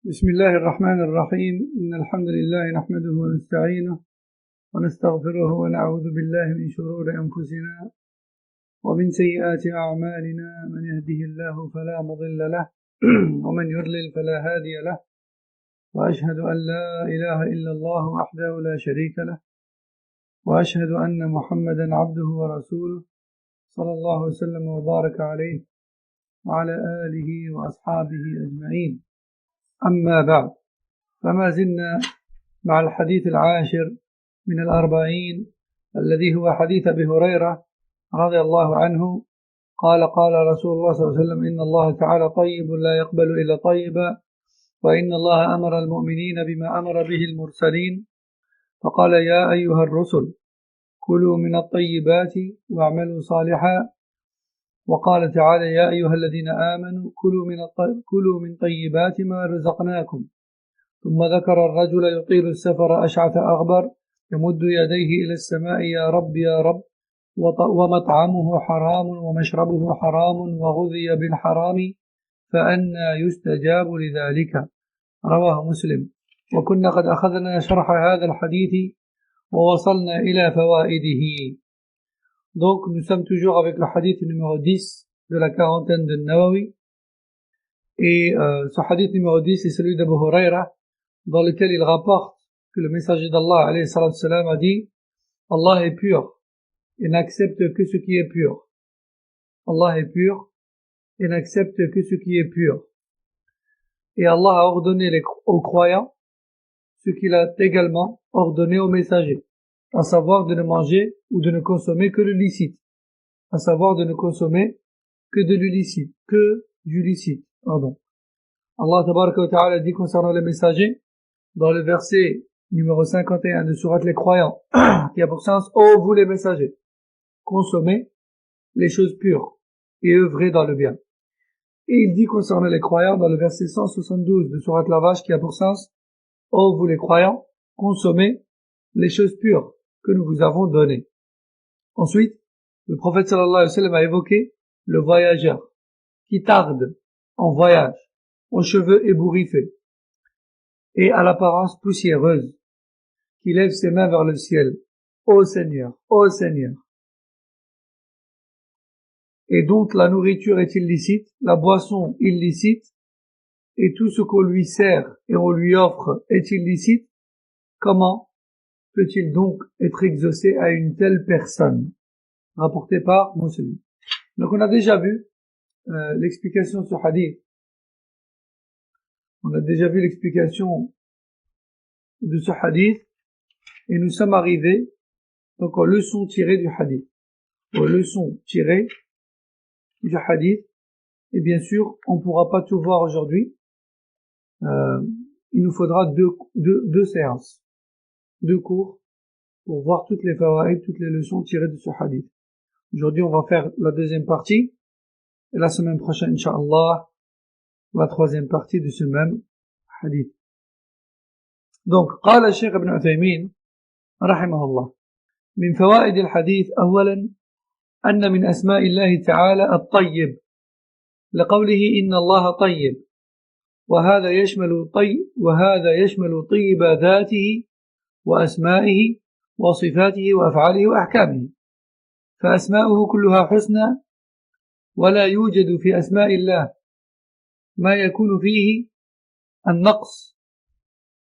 بسم الله الرحمن الرحيم. إن الحمد لله نحمده ونستعينه ونستغفره ونعوذ بالله من شرور أنفسنا ومن سيئات أعمالنا. من يهده الله فلا مضل له ومن يضلل فلا هادي له، وأشهد أن لا إله إلا الله وحده لا شريك له، وأشهد أن محمدا عبده ورسوله صلى الله وسلم وبارك عليه وعلى آله وأصحابه أجمعين. أما بعد، فما زلنا مع الحديث العاشر من الأربعين، الذي هو حديث أبي هريرة رضي الله عنه قال: قال رسول الله صلى الله عليه وسلم: إن الله تعالى طيب لا يقبل إلا طيبا، وإن الله أمر المؤمنين بما أمر به المرسلين، فقال: يا أيها الرسل كلوا من الطيبات واعملوا صالحا، وقال تعالى: يا أيها الذين آمنوا كلوا من طيبات ما رزقناكم. ثم ذكر الرجل يطيل السفر أشعث أغبر يمد يديه إلى السماء: يا رب يا رب، ومطعمه حرام ومشربه حرام وغذي بالحرام، فأنى يستجاب لذلك. رواه مسلم. وكنا قد أخذنا شرح هذا الحديث ووصلنا إلى فوائده. Donc nous sommes toujours avec le hadith numéro 10 de la quarantaine de Nawawi, et ce hadith numéro 10 est celui d'Abu Huraira, dans lequel il rapporte que le messager d'Allah alayhi salatu salam a dit: Allah est pur et n'accepte que ce qui est pur. Allah est pur et n'accepte que ce qui est pur. Et Allah a ordonné aux croyants ce qu'il a également ordonné aux messagers, à savoir de ne manger ou de ne consommer que le licite, à savoir de ne consommer que du licite. Allah tabaraka wa ta'ala dit concernant les messagers, dans le verset numéro 51 de sourate Les Croyants, qui a pour sens: ô vous les messagers, consommez les choses pures et œuvrez dans le bien. Et il dit concernant les croyants dans le verset 172 de sourate La Vache, qui a pour sens: ô vous les croyants, consommez les choses pures que nous vous avons données. Ensuite, le prophète sallallahu alayhi wa sallam a évoqué le voyageur qui tarde en voyage, aux cheveux ébouriffés et à l'apparence poussiéreuse, qui lève ses mains vers le ciel: ô Seigneur, ô Seigneur. Et donc la nourriture est illicite, la boisson illicite, et tout ce qu'on lui sert et on lui offre est illicite. Comment peut-il donc être exaucé à une telle personne? Rapporté par Muslim. Donc on a déjà vu l'explication de ce hadith. On a déjà vu l'explication de ce hadith, et nous sommes arrivés donc aux leçons tirées du hadith. Aux leçons tirées du hadith. Et bien sûr, on ne pourra pas tout voir aujourd'hui. Il nous faudra deux séances, 2 cours, pour voir toutes les fawaïd, toutes les leçons tirées de ce hadith. Aujourd'hui, on va faire la deuxième partie, et la semaine prochaine, Inch'Allah, la troisième partie de ce même hadith. Donc, قال الشيخ ابن عثيمين رحمه الله: من فوائد الحديث: أولا أن من أسماء الله تعالى الطيب، لقوله إن الله طيب، وهذا يشمل طيب ذاته وأسمائه وصفاته وأفعاله وأحكامه، فأسماؤه كلها حسنى، ولا يوجد في أسماء الله ما يكون فيه النقص،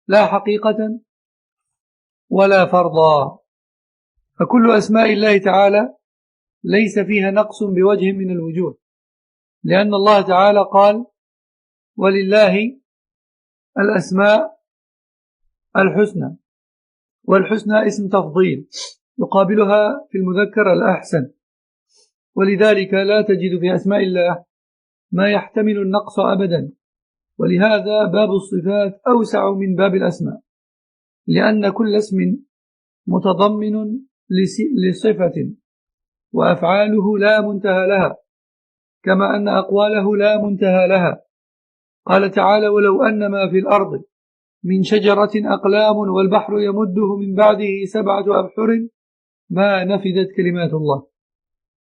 لا حقيقة ولا فرضا، فكل أسماء الله تعالى ليس فيها نقص بوجه من الوجوه، لأن الله تعالى قال: ولله الأسماء الحسنى، والحسنى اسم تفضيل يقابلها في المذكر الأحسن، ولذلك لا تجد في أسماء الله ما يحتمل النقص أبدا. ولهذا باب الصفات أوسع من باب الأسماء، لأن كل اسم متضمن لصفة، وأفعاله لا منتهى لها، كما أن أقواله لا منتهى لها. قال تعالى: ولو أن ما في الأرض من شجرة أقلام والبحر يمده من بعده 7 أبحر ما نفدت كلمات الله.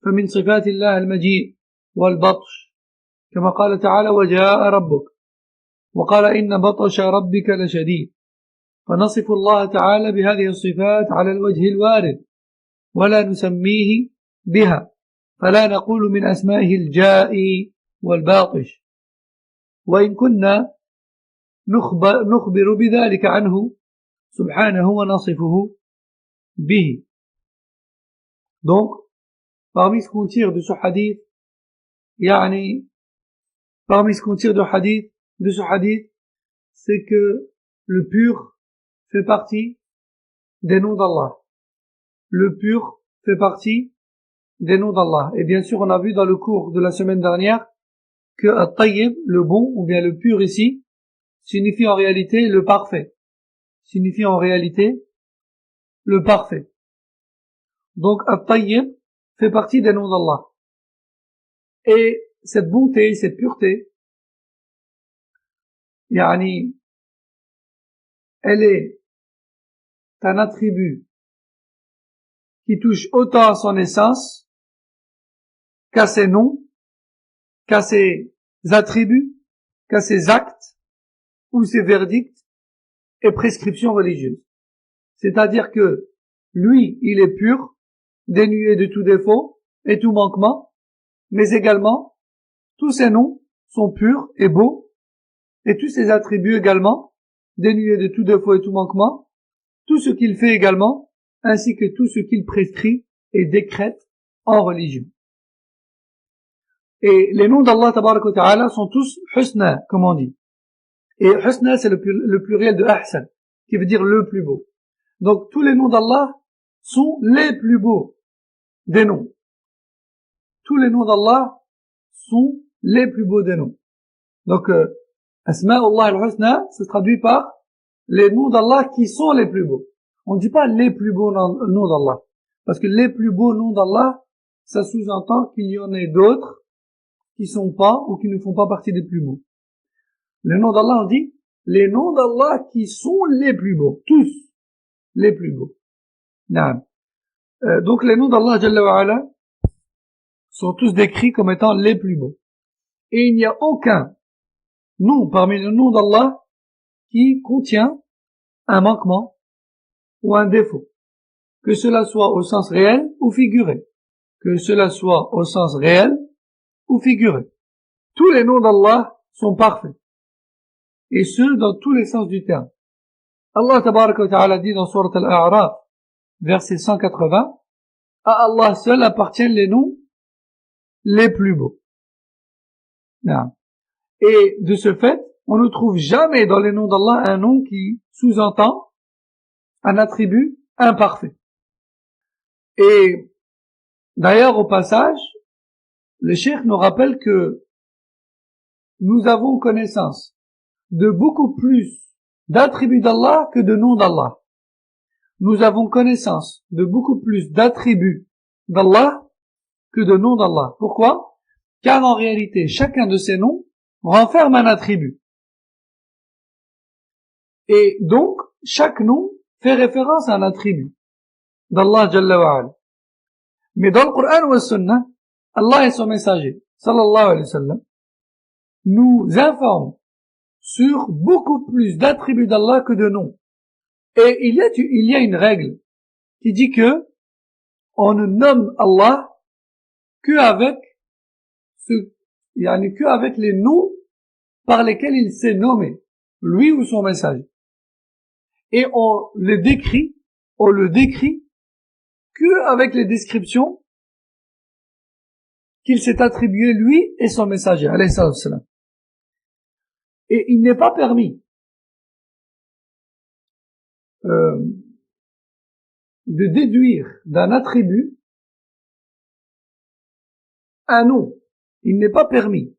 فمن صفات الله المجيء والبطش، كما قال تعالى: وجاء ربك وقال إن بطش ربك لشديد. فنصف الله تعالى بهذه الصفات على الوجه الوارد ولا نسميه بها، فلا نقول من أسمائه الجائي والباطش، وإن كنا نخبر بذلك عنه سبحانه ونصفه به. Donc, parmi ce qu'on tire de ce hadith, parmi ce qu'on tire de ce hadith, c'est que le pur fait partie des noms d'Allah. Le pur fait partie des noms d'Allah. Et bien sûr, on a vu dans le cours de la semaine dernière que At-Tayyib, le bon, ou bien le pur ici, signifie en réalité le parfait. Signifie en réalité le parfait. Donc, At-Tayyib fait partie des noms d'Allah. Et cette bonté, cette pureté, elle est un attribut qui touche autant à son essence qu'à ses noms, qu'à ses attributs, qu'à ses actes ou ses verdicts et prescriptions religieuses. C'est-à-dire que lui, il est pur, dénué de tout défaut et tout manquement, mais également tous ses noms sont purs et beaux, et tous ses attributs également, dénués de tout défaut et tout manquement, tout ce qu'il fait également, ainsi que tout ce qu'il prescrit et décrète en religion. Et les noms d'Allah tabaraka wa ta'ala sont tous husna, comme on dit. Et husna, c'est le pluriel de ahsan, qui veut dire le plus beau. Donc tous les noms d'Allah sont les plus beaux des noms. Tous les noms d'Allah sont les plus beaux des noms. Donc Asma'ullah al-Husna se traduit par les noms d'Allah qui sont les plus beaux. On ne dit pas les plus beaux noms d'Allah, parce que les plus beaux noms d'Allah, ça sous-entend qu'il y en ait d'autres qui sont pas ou qui ne font pas partie des plus beaux. Les noms d'Allah, on dit les noms d'Allah qui sont les plus beaux, tous les plus beaux. Donc les noms d'Allah Jalla wa Ala sont tous décrits comme étant les plus beaux. Et il n'y a aucun nom parmi les noms d'Allah qui contient un manquement ou un défaut, que cela soit au sens réel ou figuré, que cela soit au sens réel ou figuré. Tous les noms d'Allah sont parfaits, et ce, dans tous les sens du terme. Allah tabaraka wa ta'ala dit dans Surat Al-A'raf, verset 180, à Allah seul appartiennent les noms les plus beaux. Et de ce fait, on ne trouve jamais dans les noms d'Allah un nom qui sous-entend un attribut imparfait. Et d'ailleurs, au passage, le cheikh nous rappelle que nous avons connaissance de beaucoup plus d'attributs d'Allah que de noms d'Allah. Nous avons connaissance de beaucoup plus d'attributs d'Allah que de noms d'Allah. Pourquoi? Car en réalité, chacun de ces noms renferme un attribut. Et donc, chaque nom fait référence à un attribut d'Allah Jalla wa Ala. Mais dans le Coran ou la Sunna, Allah et son messager, sallallahu alayhi wa sallam, nous informent sur beaucoup plus d'attributs d'Allah que de noms. Et il y a une règle qui dit que on ne nomme Allah qu'avec les noms par lesquels il s'est nommé, lui ou son message. Et on le décrit qu'avec les descriptions qu'il s'est attribué lui et son messager, alayhi salam. Et il n'est pas permis de déduire d'un attribut un nom. Il n'est pas permis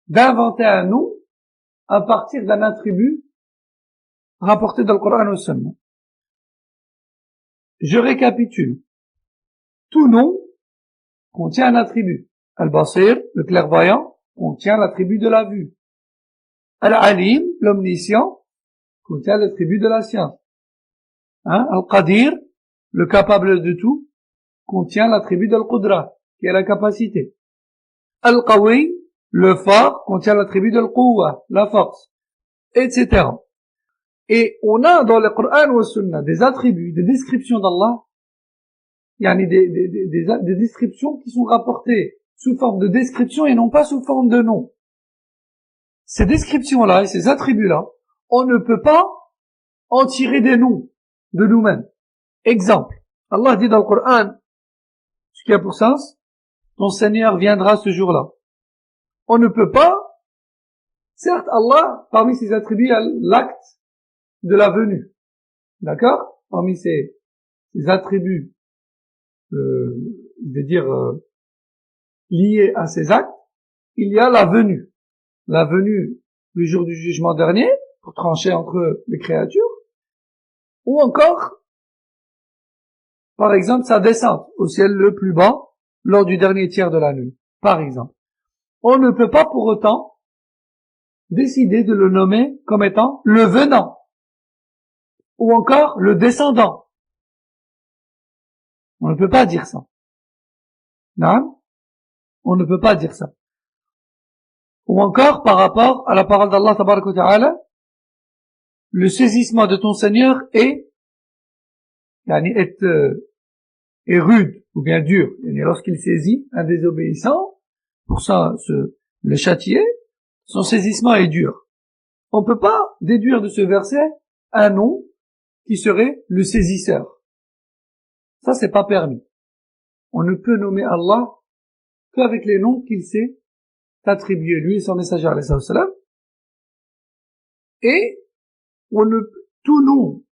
d'inventer un nom à partir d'un attribut rapporté dans le Coran ou Sunna. Je récapitule. Tout nom contient un attribut. Al-Basir, le clairvoyant, contient l'attribut de la vue. Al-Alim, l'omniscient, contient l'attribut de la science. Al-Qadir, le capable de tout, contient l'attribut de Al-Qudra, qui est la capacité. Al-Qawi, Le fa contient l'attribut de l'quwwa, la force, etc. Et on a dans le Coran ou Sunna des attributs, des descriptions d'Allah, yani des descriptions qui sont rapportées sous forme de description et non pas sous forme de nom. Ces descriptions-là et ces attributs-là, on ne peut pas en tirer des noms de nous-mêmes. Exemple, Allah dit dans le Coran, ce qui a pour sens, ton Seigneur viendra ce jour-là. On ne peut pas, certes Allah, parmi ses attributs, il y a l'acte de la venue. D'accord? Parmi ses attributs, je veux dire, liés à ces actes, il y a la venue. La venue le jour du jugement dernier, pour trancher entre les créatures, ou encore, par exemple, sa descente au ciel le plus bas lors du dernier tiers de la nuit, par exemple. On ne peut pas pour autant décider de le nommer comme étant le venant, ou encore le descendant. On ne peut pas dire ça. Non? On ne peut pas dire ça. Ou encore, par rapport à la parole d'Allah tabaraka wa ta'ala, le saisissement de ton Seigneur est rude, ou bien dur. Lorsqu'il saisit un désobéissant, pour ça, le châtier, son saisissement est dur. On ne peut pas déduire de ce verset un nom qui serait le saisisseur. Ça, c'est pas permis. On ne peut nommer Allah qu'avec les noms qu'il s'est attribués, lui et son messager, alayhi salam. Et tout nom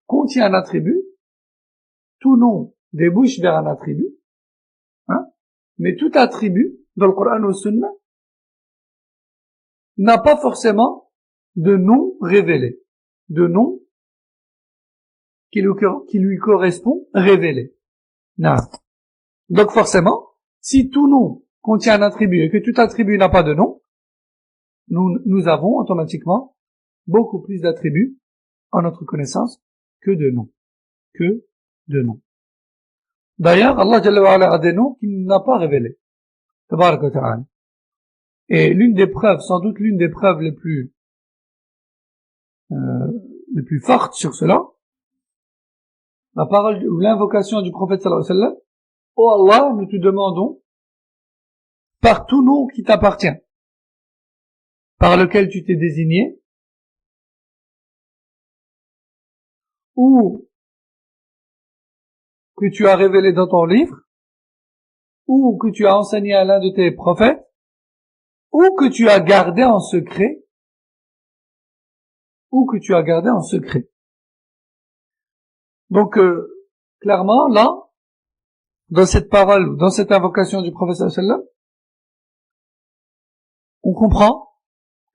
contient un attribut, tout nom débouche vers un attribut, hein, mais tout attribut dans le Coran ou Sunna n'a pas forcément de nom révélé, de nom qui lui correspond révélé. Non. Donc forcément, si tout nom contient un attribut et que tout attribut n'a pas de nom, nous avons automatiquement beaucoup plus d'attributs en notre connaissance que de noms. D'ailleurs, Allah Jalla wa Ala a des noms qu'il n'a pas révélés. Tabarak wa ta'ala. Et l'une des preuves, sans doute l'une des preuves les plus fortes sur cela, la parole ou l'invocation du prophète sallallahu alayhi wa sallam, ô Allah, nous te demandons par tout nom qui t'appartient, par lequel tu t'es désigné, ou que tu as révélé dans ton livre, ou que tu as enseigné à l'un de tes prophètes, ou que tu as gardé en secret, Donc, clairement, là, dans cette parole, dans cette invocation du prophète sallallahu alayhi wa sallam, on comprend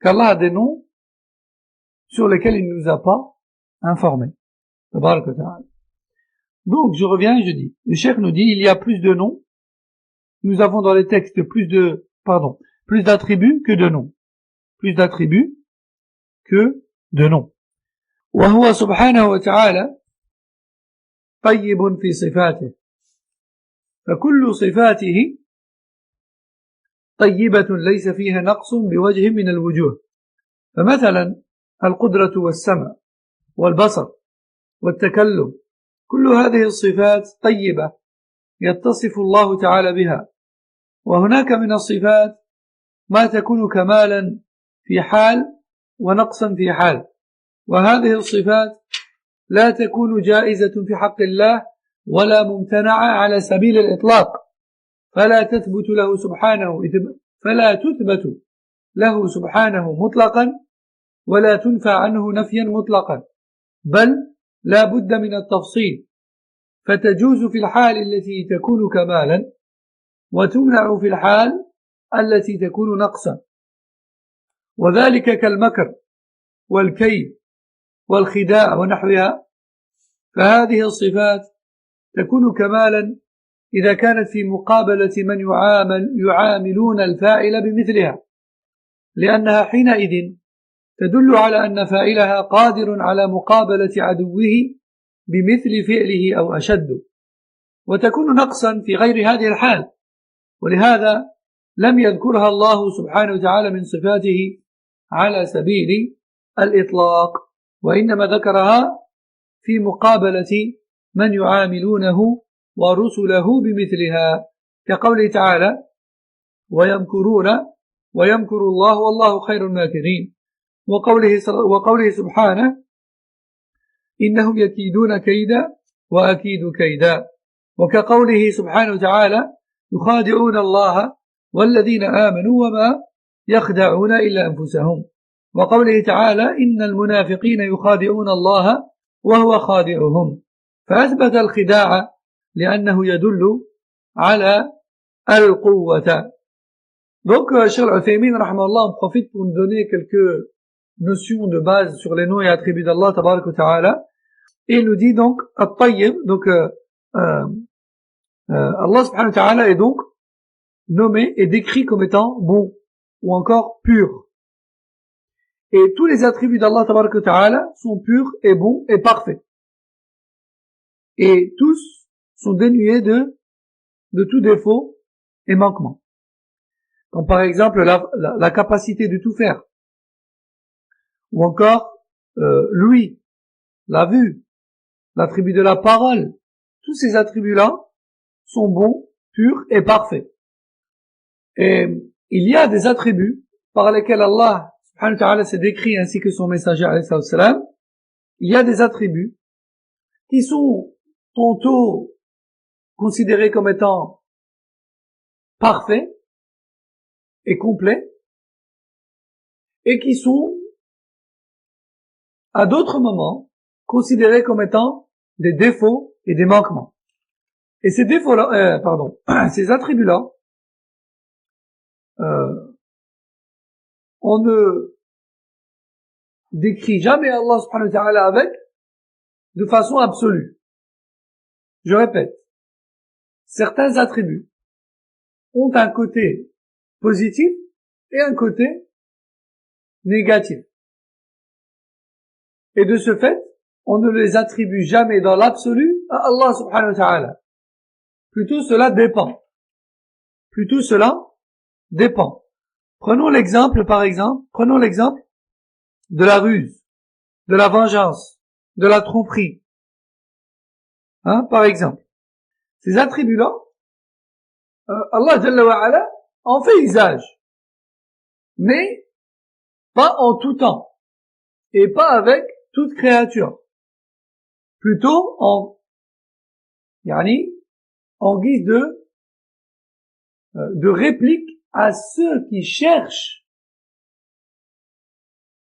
qu'Allah a des noms sur lesquels il ne nous a pas informés. Donc, je reviens et je dis, le cheikh nous dit, il y a plus de noms, nous avons dans les textes plus d'attributs que de noms. Plus d'attributs que de noms. وهو سبحانه وتعالى طيب في صفاته فكل صفاته طيبة ليس فيها نقص بوجه من الوجوه فمثلا القدرة والسمع والبصر والتكلم كل هذه الصفات طيبة يتصف الله تعالى بها وهناك من الصفات ما تكون كمالا في حال ونقصا في حال وهذه الصفات لا تكون جائزة في حق الله ولا ممتنعة على سبيل الإطلاق فلا تثبت له سبحانه مطلقا ولا تنفى عنه نفيا مطلقا بل لا بد من التفصيل فتجوز في الحال التي تكون كمالا وتمنع في الحال التي تكون نقصا وذلك كالمكر والكيد والخداع ونحوها فهذه الصفات تكون كمالا إذا كانت في مقابلة من يعاملون الفاعل بمثلها لأنها حينئذ تدل على أن فاعلها قادر على مقابلة عدوه بمثل فعله أو أشد وتكون نقصا في غير هذه الحال ولهذا لم يذكرها الله سبحانه وتعالى من صفاته على سبيل الإطلاق، وإنما ذكرها في مقابلة من يعاملونه ورسله بمثلها، كقوله تعالى: ويمكرون ويمكر الله والله خير الماكرين، وقوله سبحانه: إنهم يكيدون كيدا وأكيد كيدا، وكقوله سبحانه وتعالى: يخادعون الله والذين آمنوا وما يخدعون إلا أنفسهم، وقوله تعالى: إن المنافقين يخادعون الله وهو خادعهم، فأثبت الخداع لأنه يدل على القوة. Donc, Cheikh Al-Uthaymin, rahimahullah, en profite pour nous donner quelques notions de base sur les noms et attributs d'Allah, tabarak wa ta'ala, et il nous dit donc, At-Tayyib, donc, Allah subhanahu wa ta'ala est donc nommé et décrit comme étant bon, ou encore pur. Et tous les attributs d'Allah tabarak wa ta'ala sont purs et bons et parfaits. Et tous sont dénués de tout défaut et manquement. Comme par exemple la capacité de tout faire. Ou encore l'ouïe, la vue, l'attribut de la parole. Tous ces attributs-là sont bons, purs et parfaits. Et il y a des attributs par lesquels Allah subhanahu wa ta'ala s'est décrit ainsi que son messager alayhi salam. Il y a des attributs qui sont tantôt considérés comme étant parfaits et complets, et qui sont à d'autres moments considérés comme étant des défauts et des manquements. Et ces défauts-là, ces attributs-là, on ne décrit jamais Allah subhanahu wa ta'ala avec de façon absolue. Je répète, certains attributs ont un côté positif et un côté négatif. Et de ce fait, on ne les attribue jamais dans l'absolu à Allah subhanahu wa ta'ala. Plutôt cela dépend. Prenons l'exemple de la ruse, de la vengeance, de la tromperie. Par exemple. Ces attributs-là, Allah Jalla wa Ala en fait usage. Mais pas en tout temps. Et pas avec toute créature. Plutôt en guise de réplique à ceux qui cherchent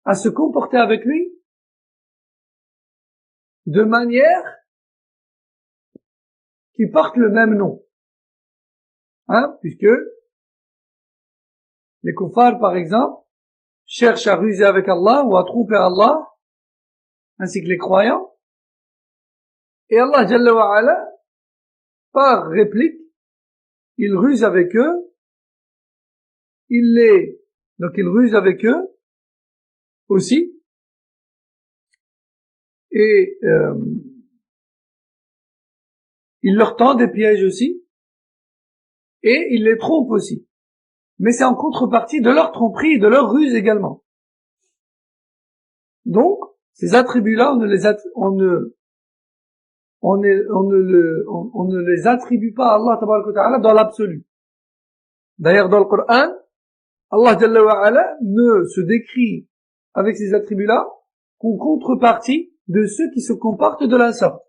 à se comporter avec lui de manière qui porte le même nom. Puisque les kuffars, par exemple, cherchent à ruser avec Allah ou à tromper Allah, ainsi que les croyants. Et Allah Jalla wa Ala, par réplique, il ruse avec eux, donc il ruse avec eux aussi, et il leur tend des pièges aussi, et il les trompe aussi. Mais c'est en contrepartie de leur tromperie et de leur ruse également. Donc, ces attributs-là, on ne les attribue pas à Allah tabaraka wa ta'ala dans l'absolu. D'ailleurs, dans le Coran, Allah Jalla wa Ala ne se décrit avec ces attributs-là qu'en contrepartie de ceux qui se comportent de la sorte.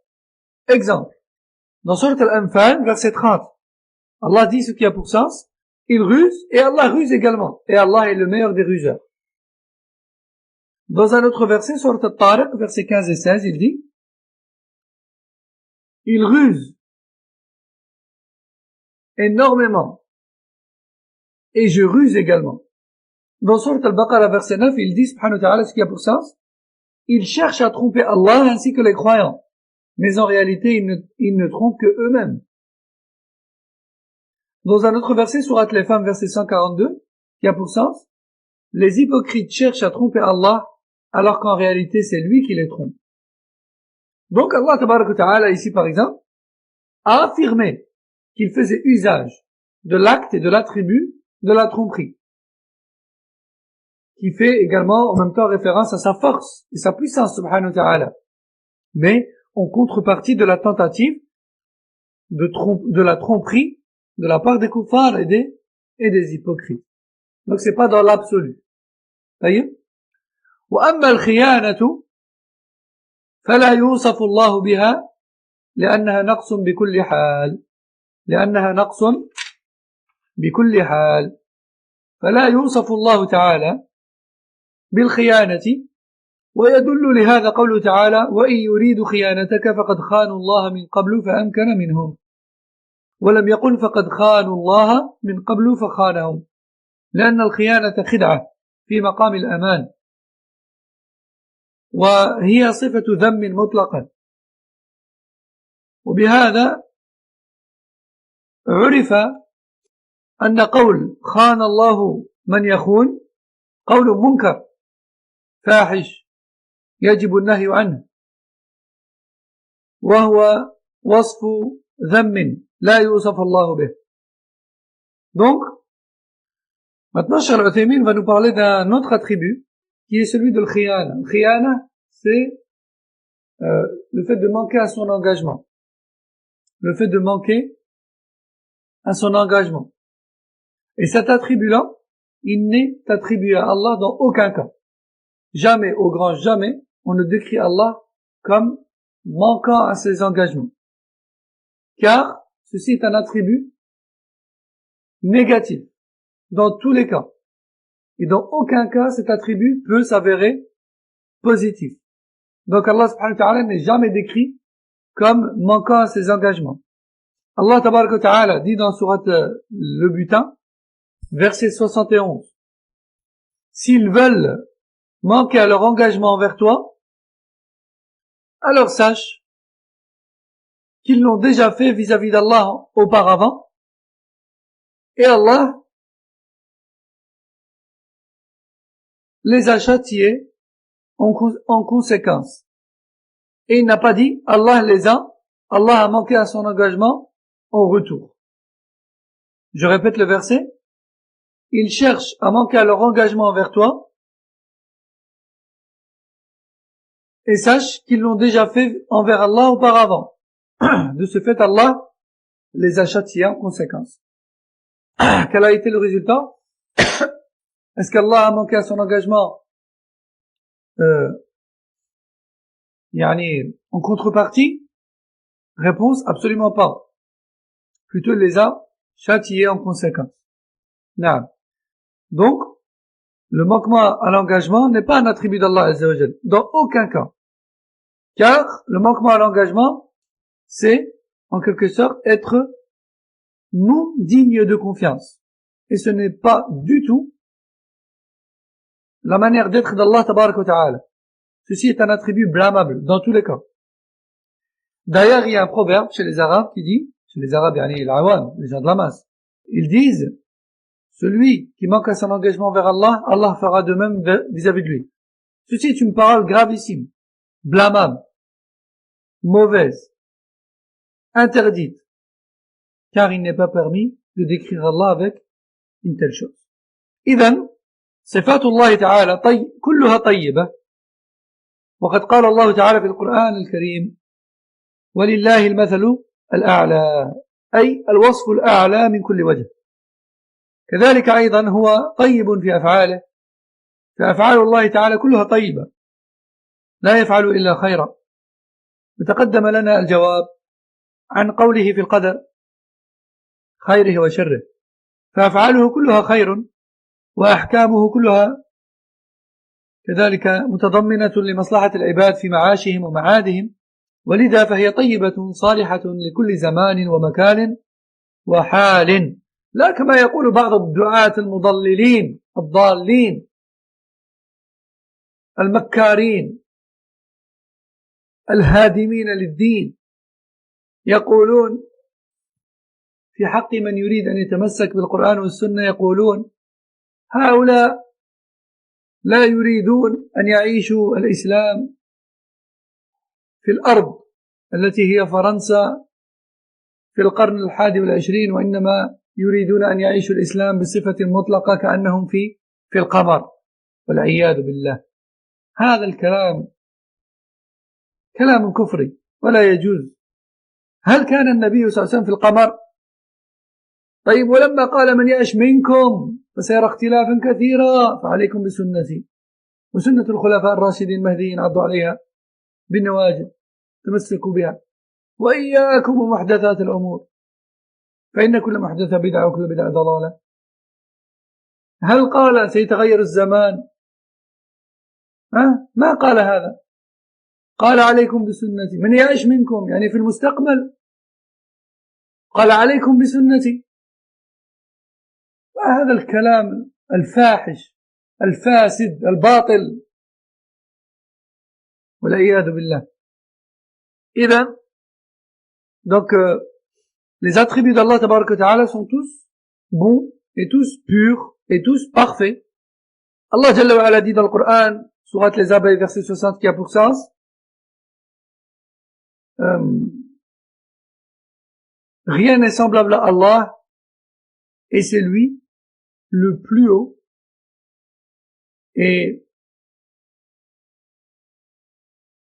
Exemple. Dans Sourate Al-Anfal, verset 30, Allah dit ce qui a pour sens: il ruse et Allah ruse également. Et Allah est le meilleur des ruseurs. Dans un autre verset, Sourate Al-Tariq, verset 15 et 16, il dit: il ruse énormément et je ruse également. Dans Sourate Al-Baqarah, verset 9, il dit, subhanahu wa ta'ala, ce qui a pour sens: ils cherchent à tromper Allah ainsi que les croyants. Mais en réalité, ils ne trompent que eux-mêmes. Dans un autre verset, Sourate les femmes, verset 142, qui a pour sens: les hypocrites cherchent à tromper Allah, alors qu'en réalité, c'est lui qui les trompe. Donc, Allah, tabaraka wa ta'ala, ici, par exemple, a affirmé qu'il faisait usage de l'acte et de l'attribut de la tromperie, qui fait également en même temps référence à sa force et sa puissance, subhanahu wa ta'ala, mais en contrepartie de la tentative de la tromperie de la part des kuffars et des hypocrites. Donc c'est pas dans l'absolu. طيب وأما الخيانة فلا يوصف الله بها لأنها نقص بكل حال فلا يوصف الله تعالى بالخيانة ويدل لهذا قوله تعالى وإن يريد خيانتك فقد خانوا الله من قبل فأمكن منهم ولم يقل فقد خانوا الله من قبل فخانهم لأن الخيانة خدعة في مقام الأمان وهي صفة ذم مطلقا وبهذا عرف أن قول خان الله من يخون قول منكر فاحش يجب النهي عنه وهو وصف ذم لا يوصف الله به. Donc maintenant Cheikh Al-Uthaymin va nous parler d'un autre attribut qui est celui de l'khiyana. L'khiyana, c'est le fait de manquer à son engagement. Le fait de manquer à son engagement. Et cet attribut-là, il n'est attribué à Allah dans aucun cas. Jamais, au grand jamais, on ne décrit Allah comme manquant à ses engagements. Car ceci est un attribut négatif dans tous les cas. Et dans aucun cas, cet attribut peut s'avérer positif. Donc Allah subhanahu wa ta'ala n'est jamais décrit comme manquant à ses engagements. Allah tabaraka wa ta'ala dit dans sourate le butin, verset 71, s'ils veulent manquer à leur engagement envers toi, alors sache qu'ils l'ont déjà fait vis-à-vis d'Allah auparavant, et Allah les a châtiés en conséquence. Et il n'a pas dit Allah a manqué à son engagement en retour. Je répète le verset. Ils cherchent à manquer à leur engagement envers toi, et sache qu'ils l'ont déjà fait envers Allah auparavant. De ce fait, Allah les a châtiés en conséquence. Quel a été le résultat? Est-ce qu'Allah a manqué à son engagement en contrepartie? Réponse, absolument pas. Plutôt, il les a châtiés en conséquence. Non. Donc, le manquement à l'engagement n'est pas un attribut d'Allah Azza wa Jal, dans aucun cas. Car le manquement à l'engagement, c'est, en quelque sorte, être non digne de confiance. Et ce n'est pas du tout la manière d'être d'Allah Tabaraka wa Ta'ala. Ceci est un attribut blâmable, dans tous les cas. D'ailleurs, il y a un proverbe chez les Arabes qui dit, chez les Arabes, les gens de la masse, ils disent, celui qui manque à son engagement vers Allah, Allah fera de même vis-à-vis de lui. Ceci est une parole gravissime, blâmable, mauvaise, interdite, car il n'est pas permis de décrire Allah avec une telle chose. إذن صفات الله تعالى كلها طيبة وقد قال الله تعالى في القرآن الكريم ولله المثل الأعلى أي الوصف الأعلى من كل وجه كذلك أيضا هو طيب في أفعاله فأفعال الله تعالى كلها طيبة لا يفعل إلا خيرا وتقدم لنا الجواب عن قوله في القدر خيره وشره فأفعاله كلها خير وأحكامه كلها كذلك متضمنة لمصلحة العباد في معاشهم ومعادهم ولذا فهي طيبة صالحة لكل زمان ومكان وحال لا كما يقول بعض الدعاة المضللين الضالين المكارين الهادمين للدين يقولون في حق من يريد أن يتمسك بالقرآن والسنة يقولون هؤلاء لا يريدون أن يعيشوا الإسلام في الأرض التي هي فرنسا في القرن 21 وإنما يريدون أن يعيشوا الإسلام بصفة مطلقة كأنهم في القمر والعياذ بالله. هذا الكلام كلام كفري ولا يجوز. هل كان النبي صلى الله عليه وسلم في القمر؟ طيب، ولما قال من يعش منكم فسيرى اختلافا كثيرا فعليكم بسنتي وسنة الخلفاء الراشدين المهديين عضوا عليها بالنواجذ تمسكوا بها وإياكم ومحدثات الأمور فإن كل محدثة بدعة وكل بدعة ضلالة. هل قال سيتغير الزمان؟ ما قال هذا. قال عليكم بسنتي. من يعيش منكم يعني في المستقبل قال عليكم بسنتي. وهذا الكلام الفاحش الفاسد الباطل والعياذ بالله. إذن donc les attributs d'Allah tabaraka wa ta'ala sont tous bons et tous purs et tous parfaits. Allah Jalla wa Ala dit dans le Coran, sourate les abeilles, verset 60, qui a pour sens rien n'est semblable à Allah et c'est lui le plus haut et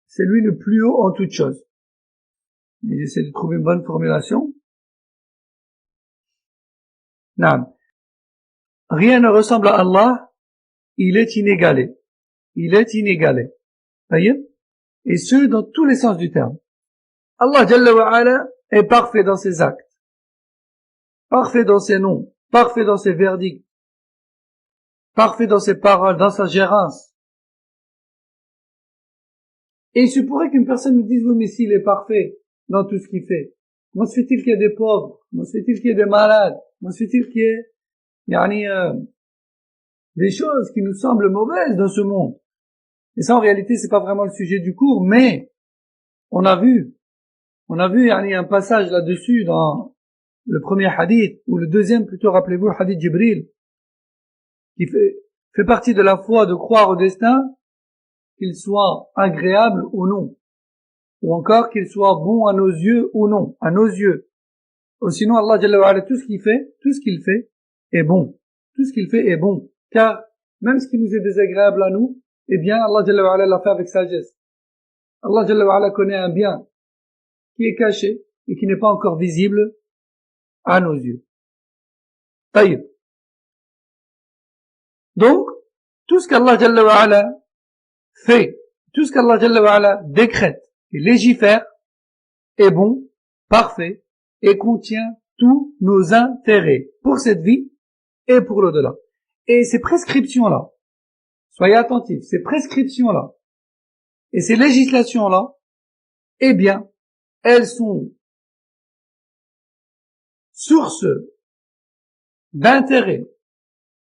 c'est lui le plus haut en toutes choses. Et j'essaie de trouver une bonne formulation. Non. Rien ne ressemble à Allah, il est inégalé. Il est inégalé. Voyez? Et ce, dans tous les sens du terme. Allah Jalla wa Ala est parfait dans ses actes, parfait dans ses noms, parfait dans ses verdicts, parfait dans ses paroles, dans sa gérance. Et il se pourrait qu'une personne nous dise, oui, mais s'il est parfait dans tout ce qu'il fait, comment se fait-il qu'il y ait des pauvres? Comment se fait-il qu'il y ait des malades? Comment se fait-il qu'il y ait des choses qui nous semblent mauvaises dans ce monde? Et ça, en réalité, c'est pas vraiment le sujet du cours, mais on a vu un passage là-dessus dans le premier hadith, ou le deuxième plutôt, rappelez-vous, le hadith Jibril, qui fait partie de la foi de croire au destin, qu'il soit agréable ou non, ou encore qu'il soit bon à nos yeux ou non, à nos yeux. Ou sinon, Allah Jalla wa Ala, tout ce qu'il fait est bon. Tout ce qu'il fait est bon. Car même ce qui nous est désagréable à nous, eh bien, Allah Jalla wa Ala l'a fait avec sagesse. Allah Jalla wa Ala connaît un bien qui est caché et qui n'est pas encore visible à nos yeux. Taïb. Donc, tout ce qu'Allah Jalla wa Ala fait, tout ce qu'Allah Jalla wa Ala décrète et légifère est bon, parfait et contient tous nos intérêts pour cette vie et pour l'au-delà. Et ces prescriptions-là, soyez attentifs, ces prescriptions-là et ces législations-là, eh bien, elles sont source d'intérêt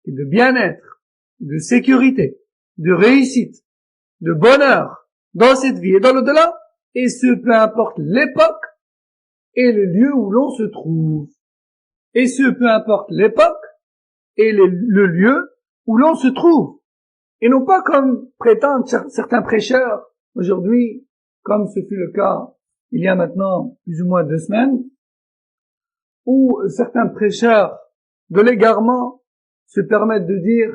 et de bien-être, de sécurité, de réussite, de bonheur dans cette vie et dans l'au-delà, et ce peu importe l'époque et le lieu où l'on se trouve. Et ce peu importe l'époque et le lieu où l'on se trouve. Et non pas comme prétendent certains prêcheurs aujourd'hui, comme ce fut le cas il y a maintenant plus ou moins 2 semaines, où certains prêcheurs de l'égarement se permettent de dire,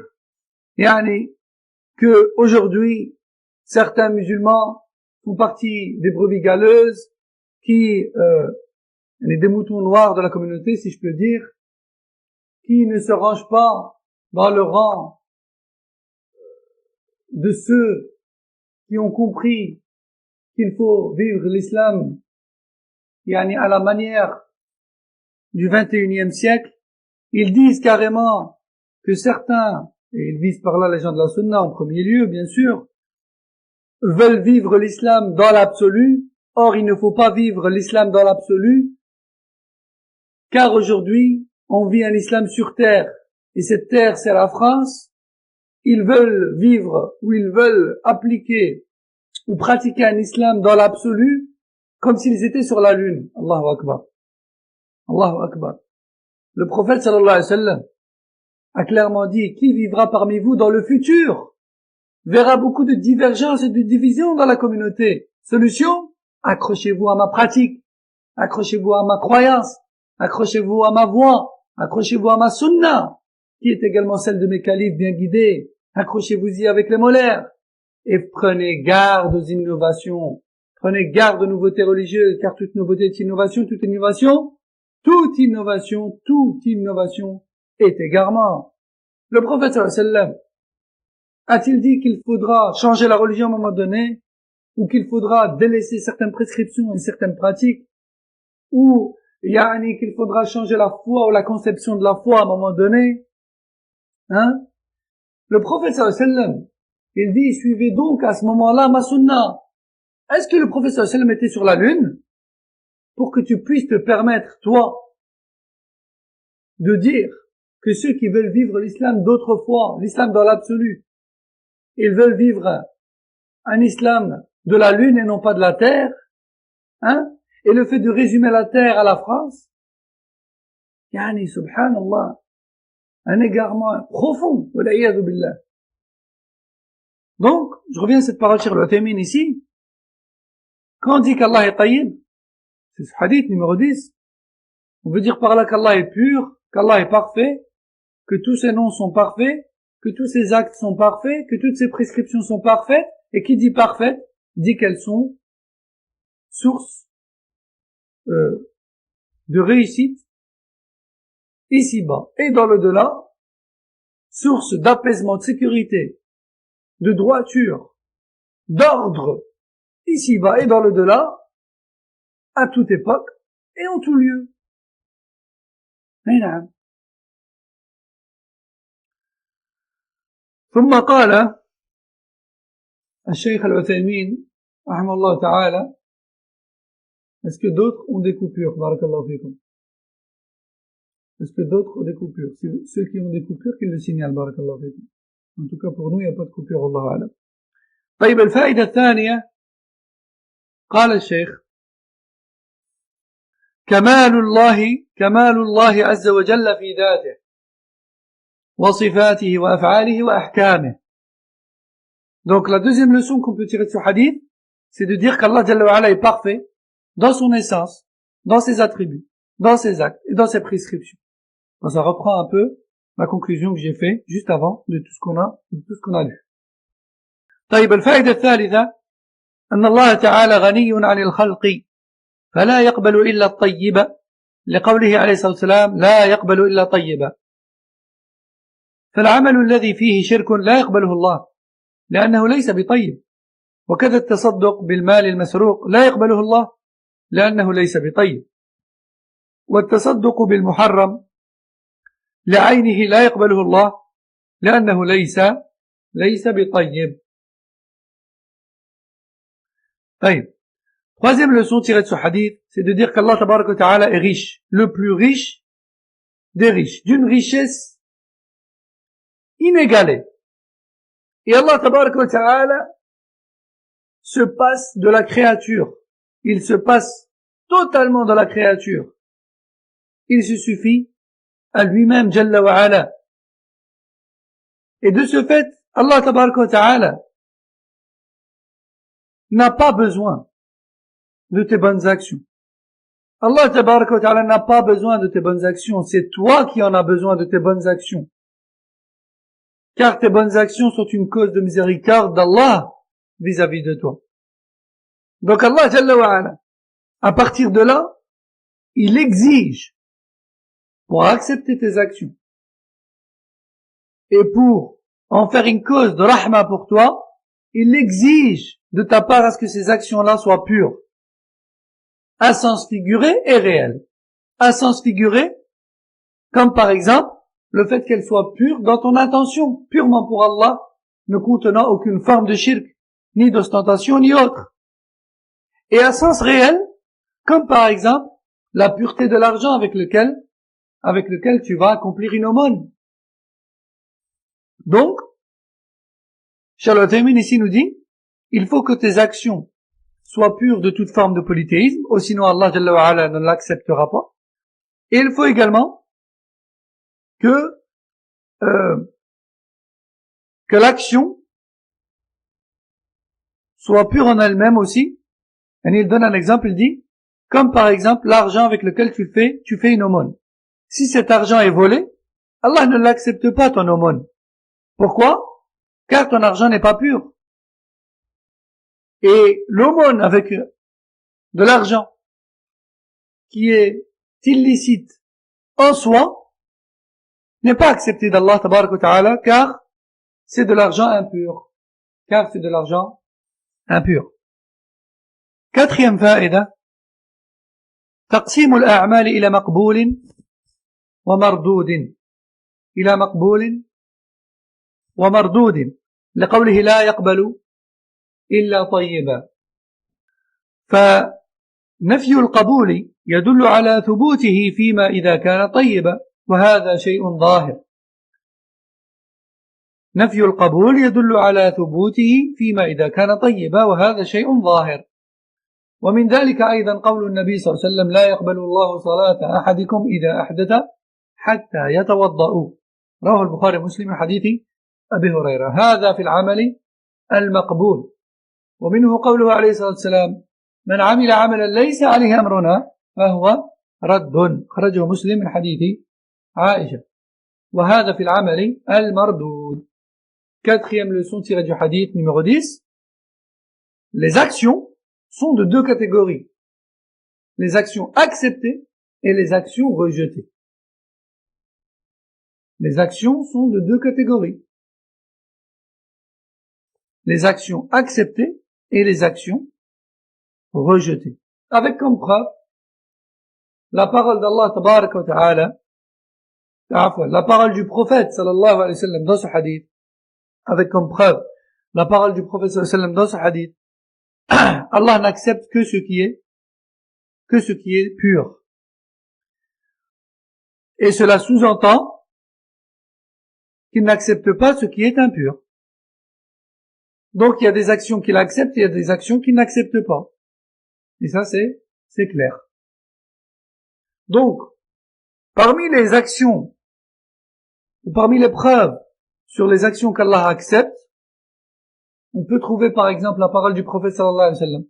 que aujourd'hui, certains musulmans font partie des brebis galeuses qui, des moutons noirs de la communauté, si je peux dire, qui ne se rangent pas dans le rang de ceux qui ont compris qu'il faut vivre l'islam, à la manière du 21e siècle. Ils disent carrément que certains, et ils visent par là les gens de la sunna en premier lieu, bien sûr, veulent vivre l'islam dans l'absolu. Or, il ne faut pas vivre l'islam dans l'absolu, car aujourd'hui, on vit un islam sur terre, et cette terre, c'est la France. Ils veulent vivre, ou ils veulent appliquer, ou pratiquer un islam dans l'absolu, comme s'ils étaient sur la lune. Allahu Akbar. Allahu Akbar. Le prophète sallallahu alayhi wa sallam a clairement dit, qui vivra parmi vous dans le futur verra beaucoup de divergences et de divisions dans la communauté. Solution? Accrochez-vous à ma pratique, accrochez-vous à ma croyance, accrochez-vous à ma voix, Accrochez-vous à ma sunna, qui est également celle de mes califes bien guidés. Accrochez-vous-y avec les molaires. Et prenez garde aux innovations. Prenez garde aux nouveautés religieuses, car toute nouveauté est innovation, toute innovation est égarement. Le prophète sallallahu alayhi wa sallam a-t-il dit qu'il faudra changer la religion à un moment donné, ou qu'il faudra délaisser certaines prescriptions et certaines pratiques, ou qu'il faudra changer la foi ou la conception de la foi à un moment donné? Le prophète sallallahu alayhi wa sallam, il dit, suivez donc à ce moment-là ma sunna. Est-ce que le prophète sallallahu alayhi wa sallam était sur la lune pour que tu puisses te permettre, toi, de dire que ceux qui veulent vivre l'islam d'autrefois, l'islam dans l'absolu, ils veulent vivre un islam de la lune et non pas de la terre, et le fait de résumer la terre à la France, subhanallah, un égarement profond, wal'iyadhu billah. Donc, je reviens à cette parole sur l'Uthaymin ici. Quand on dit qu'Allah est tayyib, c'est ce hadith numéro 10, on veut dire par là qu'Allah est pur, qu'Allah est parfait, que tous ses noms sont parfaits, que tous ses actes sont parfaits, que toutes ses prescriptions sont parfaites, et qui dit parfaites, dit qu'elles sont source de réussite ici-bas et dans l'au-delà, source d'apaisement, de sécurité, de droiture, d'ordre ici-bas et dans l'au-delà, à toute époque et en tout lieu. نعم. ثم قال الشيخ العثيمين رحمه الله تعالى: est-ce que d'autres ont des coupures? Barakallahu fikum. Est-ce que d'autres ont des coupures? Ceux qui ont des coupures, qu'ils le signalent. Barakallahu fikum. En tout cas, pour nous, il n'y a pas de coupure. Allahu a'lam. طيب الفائدة الثانية قال الشيخ: كمال الله عز وجل في ذاته وصفاته وأفعاله وأحكامه. Donc la deuxième leçon qu'on peut tirer de ce hadith, c'est de dire qu'Allah Jalla wa Ala est parfait dans son essence, dans ses attributs, dans ses actes et dans ses prescriptions. Donc ça reprend un peu la conclusion que j'ai faite juste avant de tout ce qu'on a lu. طيب الفائدة الثالثة أن الله تعالى غني عن الخلق فلا يقبل إلا الطيب لقوله عليه الصلاة والسلام: لا يقبل إلا طيبا. فالعمل الذي فيه شرك لا يقبله الله لأنه ليس بطيب، وكذا التصدق بالمال المسروق لا يقبله الله لأنه ليس بطيب، والتصدق بالمحرم لعينه لا يقبله الله لأنه ليس بطيب. طيب. Troisième leçon tirée de ce hadith, c'est de dire qu'Allah Tabaraka wa Ta'ala est riche, le plus riche des riches, d'une richesse inégalée. Et Allah Tabaraka wa Ta'ala se passe de la créature. Il se passe totalement de la créature. Il se suffit à lui-même, Jalla wa Ala. Et de ce fait, Allah Tabaraka wa Ta'ala n'a pas besoin de tes bonnes actions. Allah Tabaraka wa Ta'ala n'a pas besoin de tes bonnes actions. C'est toi qui en as besoin de tes bonnes actions. Car tes bonnes actions sont une cause de miséricorde d'Allah vis-à-vis de toi. Donc Allah Jalla wa Ala, à partir de là, il exige, pour accepter tes actions et pour en faire une cause de rahma pour toi, il exige de ta part à ce que ces actions-là soient pures. À sens figuré et réel. À sens figuré, comme par exemple, le fait qu'elle soit pure dans ton intention, purement pour Allah, ne contenant aucune forme de shirk, ni d'ostentation, ni autre. Et à sens réel, comme par exemple, la pureté de l'argent avec lequel tu vas accomplir une aumône. Donc, Cheikh Al-Uthaymin ici nous dit, il faut que tes actions soient pures de toute forme de polythéisme, ou sinon Allah Jalla wa Ala ne l'acceptera pas. Et il faut également que l'action soit pure en elle-même aussi. Et il donne un exemple, il dit, comme par exemple l'argent avec lequel tu fais une aumône. si cet argent est volé, Allah ne l'accepte pas ton aumône. Pourquoi? Car ton argent n'est pas pur. Et l'aumône avec de l'argent qui est illicite en soi n'est pas accepté d'Allah tabaraka wa ta'ala car c'est de l'argent impur. Car c'est de l'argent impur. Quatrième faïda, تقسيم الأعمال إلى مقبول ومردود إلى مقبول ومردود لقوله لا يقبل إلا طيبا. فنفي القبول يدل على ثبوته فيما إذا كان طيبا وهذا شيء ظاهر. نفي القبول يدل على ثبوته فيما إذا كان طيبا وهذا شيء ظاهر. ومن ذلك أيضا قول النبي صلى الله عليه وسلم لا يقبل الله صلاة أحدكم إذا أحدث حتى يتوضأ. رواه البخاري ومسلم حديث أبي هريرة. هذا في العمل المقبول. ومنه قوله عليه الصلاة والسلام من عمل عملا ليس عليه أمرنا فهو رد. خرجه مسلم من حديث عائشة. وهذا في العمل المردود. Quatrième leçon tirée du hadith numéro 10. Les actions sont de deux catégories. Les actions acceptées et les actions rejetées. Les actions sont de deux catégories. Les actions acceptées et les actions rejetées. Avec comme preuve la parole d'Allah tabaraka wa ta'ala, la parole du prophète sallallahu alayhi wa sallam dans ce hadith, avec comme preuve la parole du prophète sallallahu alayhi wa sallam dans ce hadith, Allah n'accepte que ce qui est pur. Et cela sous-entend qu'il n'accepte pas ce qui est impur. Donc il y a des actions qu'il accepte et il y a des actions qu'il n'accepte pas. Et ça c'est clair. Donc, parmi les actions, ou parmi les preuves sur les actions qu'Allah accepte, on peut trouver par exemple la parole du prophète sallallahu alayhi wa sallam.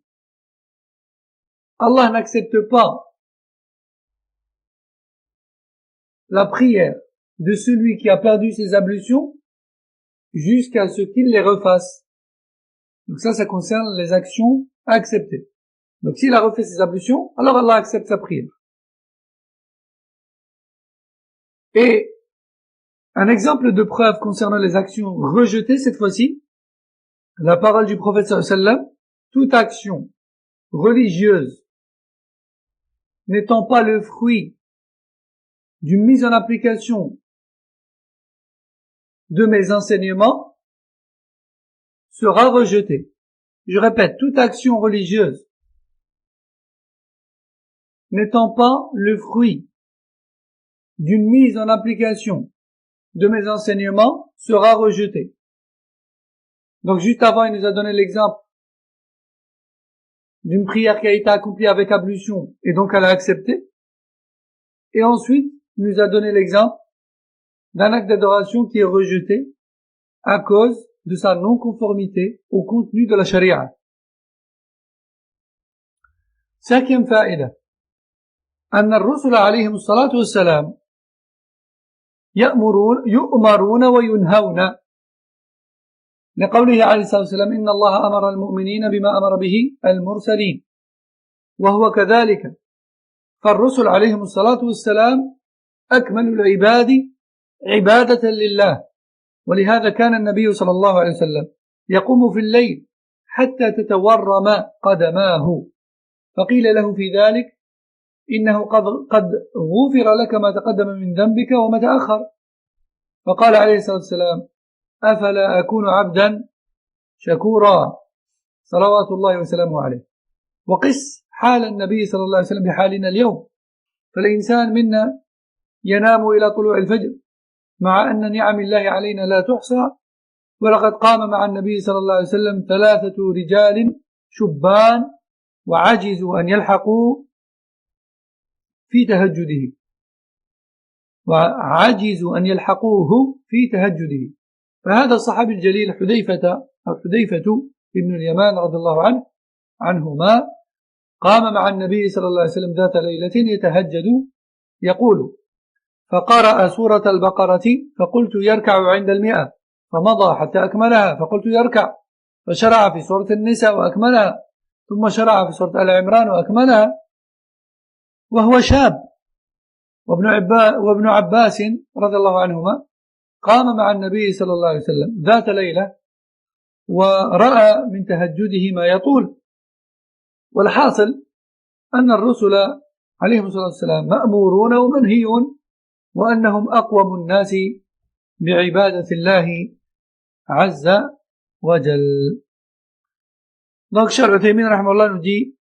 Allah n'accepte pas la prière de celui qui a perdu ses ablutions jusqu'à ce qu'il les refasse. Donc ça concerne les actions acceptées. Donc s'il a refait ses ablutions, alors Allah accepte sa prière. Et un exemple de preuve concernant les actions rejetées cette fois-ci, la parole du prophète sallallahu alayhi wa sallam, toute action religieuse n'étant pas le fruit d'une mise en application de mes enseignements sera rejetée. Je répète, toute action religieuse n'étant pas le fruit d'une mise en application de mes enseignements sera rejetée. Donc juste avant, il nous a donné l'exemple d'une prière qui a été accomplie avec ablution et donc elle a accepté. Et ensuite, il nous a donné l'exemple d'un acte d'adoration qui est rejeté à cause de sa non-conformité au contenu de la charia. Cinquième faïda. أن الرسل عليهم الصلاة والسلام يؤمرون وينهون لقوله عليه الصلاة والسلام إن الله أمر المؤمنين بما أمر به المرسلين وهو كذلك. فالرسل عليهم الصلاة والسلام أكمل العباد عبادة لله. ولهذا كان النبي صلى الله عليه وسلم يقوم في الليل حتى تتورم قدماه. فقيل له في ذلك إنه قد غفر لك ما تقدم من ذنبك وما تأخر. فقال عليه الصلاة والسلام أفلا أكون عبدا شكورا صلوات الله وسلامه عليه. وقس حال النبي صلى الله عليه وسلم بحالنا اليوم. فالإنسان منا ينام إلى طلوع الفجر مع أن نعم الله علينا لا تحصى. ولقد قام مع النبي صلى الله عليه وسلم 3 رجال شبان وعجزوا أن يلحقوا في تهجده في تهجده. فهذا الصحابي الجليل حذيفة ابن اليمان رضي الله عنهما قام مع النبي صلى الله عليه وسلم ذات ليلة يتهجد يقول فقرأ سورة البقرة فقلت يركع عند 100 فمضى حتى أكملها فقلت يركع فشرع في سورة النساء وأكملها ثم شرع في سورة آل عمران وأكملها وهو شاب. وابن عباس رضي الله عنهما قام مع النبي صلى الله عليه وسلم ذات ليلة ورأى من تهجده ما يطول. والحاصل أن الرسل عليهم الصلاة والسلام مأمورون ومنهيون وأنهم أقوم الناس بعبادة الله عز وجل. Donc, Cheikh Uthaymin rahimahullah nous dit,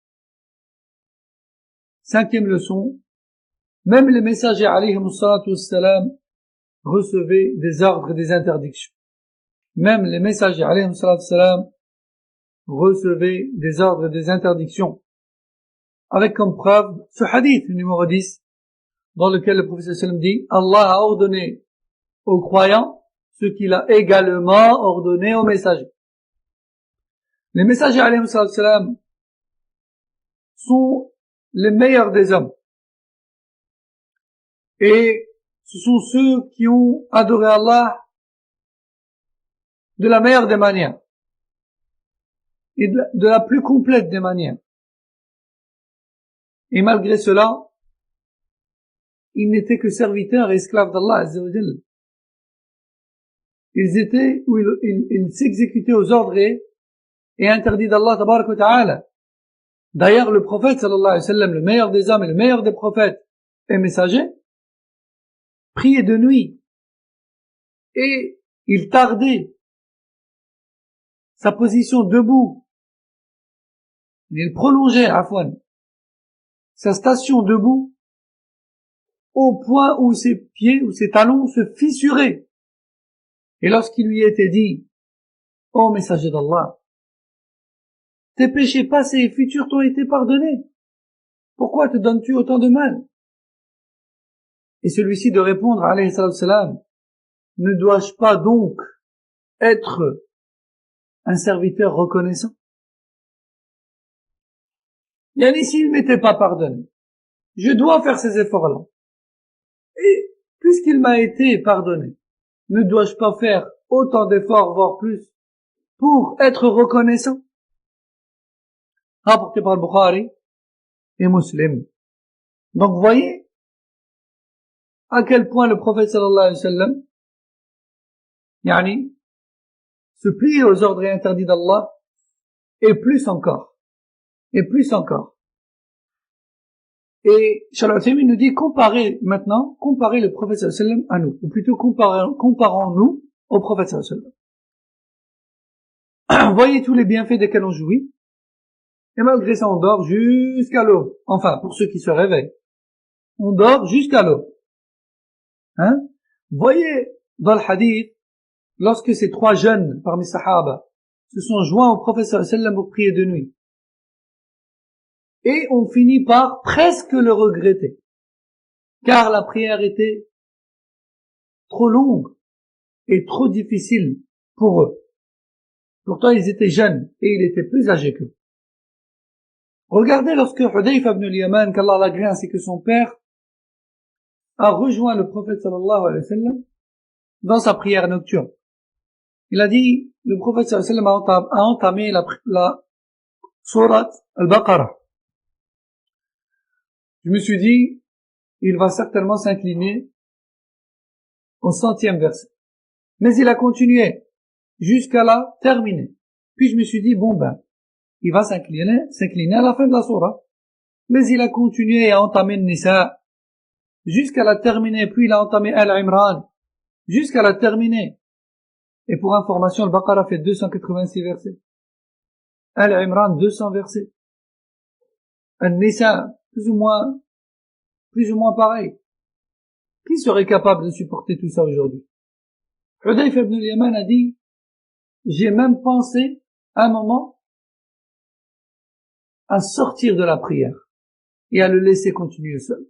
5e leçon, même les messagers alayhim salatu wassalam recevaient des ordres et des interdictions. Même les messagers alayhim salatu wassalam recevaient des ordres et des interdictions. Avec comme preuve ce hadith numéro 10, dans lequel le prophète sallam dit, Allah a ordonné aux croyants ce qu'il a également ordonné aux messagers. Les messagers alayhim salam sont les meilleurs des hommes. Et ce sont ceux qui ont adoré Allah de la meilleure des manières. Et de la plus complète des manières. Et malgré cela, ils n'étaient que serviteurs et esclaves d'Allah Azza wa Jalla. Ils s'exécutaient aux ordres et interdits d'Allah Tabarak wa Ta'ala. D'ailleurs, le prophète sallallahu alayhi wa sallam, le meilleur des hommes et le meilleur des prophètes et messagers, priait de nuit. Et il tardait sa position debout. Il prolongeait, afwan, sa station debout au point où ses pieds ou ses talons se fissuraient. Et lorsqu'il lui était dit, ô messager d'Allah, tes péchés passés et futurs t'ont été pardonnés. Pourquoi te donnes-tu autant de mal? Et celui-ci de répondre, alayhi salam, ne dois-je pas donc être un serviteur reconnaissant? Yani, s'il m'était pas pardonné, je dois faire ces efforts-là. Et puisqu'il m'a été pardonné, ne dois-je pas faire autant d'efforts, voire plus, pour être reconnaissant? Rapporté par Bukhari et Muslim. Donc, vous voyez à quel point le prophète sallallahu alayhi wa sallam, yani, se plie aux ordres et interdits d'Allah, et plus encore. Et plus encore. Et Cheikh Uthaymin nous dit, comparez le prophète sallallahu alayhi wa sallam à nous, ou plutôt comparons-nous au prophète sallallahu alayhi wa sallam. Voyez tous les bienfaits desquels on jouit, et malgré ça on dort jusqu'à l'aube. Enfin, pour ceux qui se réveillent, on dort jusqu'à l'aube. Hein? Voyez dans le hadith, lorsque ces 3 jeunes parmi Sahaba se sont joints au prophète sallallahu alayhi wa sallam pour prier de nuit, et on finit par presque le regretter, car la prière était trop longue et trop difficile pour eux. Pourtant, ils étaient jeunes et il était plus âgé qu'eux. Regardez lorsque Hudayfa ibn al-Yaman, qu'Allah l'agrée ainsi que son père, a rejoint le prophète sallallahu alayhi wa sallam dans sa prière nocturne. Il a dit, le prophète sallallahu alayhi wa sallam a entamé la sourate al-Baqarah. Je me suis dit, il va certainement s'incliner au 100e verset. Mais il a continué jusqu'à la terminer. Puis je me suis dit, il va s'incliner à la fin de la sourate. Mais il a continué et a entamé Nisa jusqu'à la terminer. Puis il a entamé Al-Imran jusqu'à la terminer. Et pour information, le Baqarah fait 286 versets. Al-Imran, 200 versets. Al-Nisa, plus ou moins pareil. Qui serait capable de supporter tout ça aujourd'hui? Hudayfa ibn al-Yaman a dit, j'ai même pensé, à un moment, à sortir de la prière et à le laisser continuer seul.